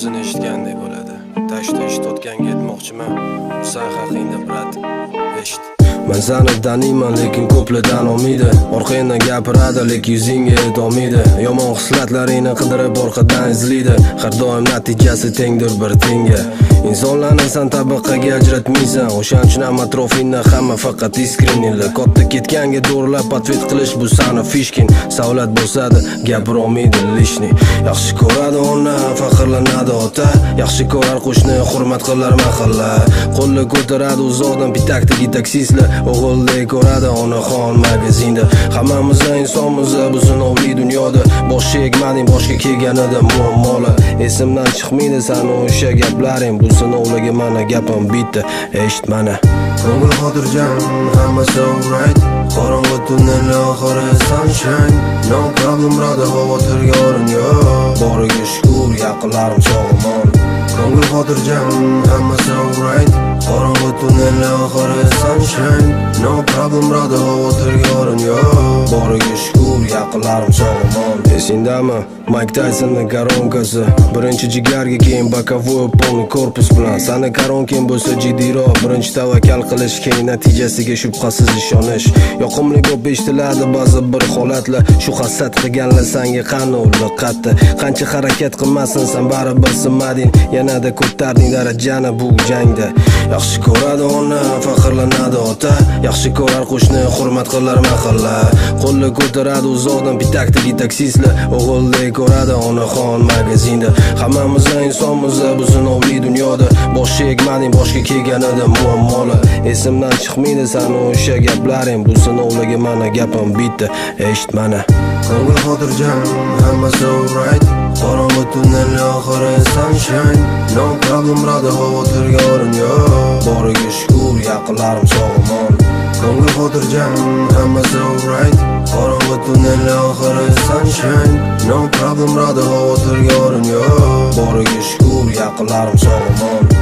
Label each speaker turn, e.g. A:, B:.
A: ovozini eshitgandek bo'ladi. Tashda eshitayotganga aytmoqchiman, sen haqingda brat, eshit. Men seni taniyman, lekin ko'plardan olmaydi. Orqangdan gapiradi, lekin yuzingga aytolmaydi. Yomon xislatlaringni qidirib orqadan izlaydi. Har doim natijasi tengdir bir tenga. Insonlarni sen tabaqaga ajratmaysan. O'shaning uchun ham atrofingda hamma faqat iskrenliklar. Katta ketganga do'rlab atvet qilish bu sani fishkin. Savlat bo'lsa-da gapirolmaydi lishni. Yaxshi ko'radi ona, faxrlanadi ota. Yaxshi ko'rar qo'shni, hurmat qilar mahalla. Qo'lni ko'taradi uzoqdan pitakdagi taksistlar. O'g'ildek ko'radi onaxon magazinda. Hammamiz insonmiz bu sinovli dunyoda. Boshga egmading, boshga kelganida muammolar. Esimdan chiqmaydi sani o'sha gaplaring. Bu sinovlarga mana gapim bitta, eshit mana.
B: Ko'ngil xotirjam, hammasi alright. Qorong'u tunnel oxiri sunshine. No problem brother, xavotirga o'rin yo'q.
A: Boriga shukr, yaqinlarim sog'-omon.
B: Ko'ngil xotirjam, hammasi alright. Qorong'u tunnel oxiri sunshine. No problem brother, xavotirga o'rin yo'q.
A: Boriga shukr, yaqinlarim sog'-omon. Esingdami? Mike Tysonning koronkasi. Birinchi jigarga, keyin bokovoy polni korpus bilan. Sani koronking bo'lsa jiddiyroq. Birinchi tavakkal qilish, keyin natijasiga shubhasiz ishonish. Yoqimli bo'lib eshitiladi ba'zi bir holatlar. Shu hasad qilganlar senga qani diqqatda. Qancha harakat qilmasin, sen baribir sinmading. Yanada ko'tarding darajani bu jangda. Yaxshi ko'radi ona, faxrlanadi ota. Yaxshi ko'rar qo'shni, hurmat qilar mahalla. Qo'lni ko'taradi uzoqdan pitakdagi taksistlar. O'g'ildek ko'radi onaxon magazinda. Hammamiz insonmiz bu sinovli dunyoda. Boshga egmading, boshga kelganida muammolar. Esimdan chiqmaydi sani o'sha gaplaring. Bu sinovlarga mana gapim bitta, eshit mana.
B: Ko'ngil xotirjam, hammasi alright. Qorong'u tunnel oxiri sunshine. No problem brother, xavotirga o'rin yo'q.
A: Boriga shukr, yaqinlarim sog'-omon.
B: Ko'ngil xotirjam, hammasi alright. Qorong'u tunnel oxiri sunshine. No problem brother, xavotirga o'rin yo'q.
A: Boriga shukr, yaqinlarim sog'-omon.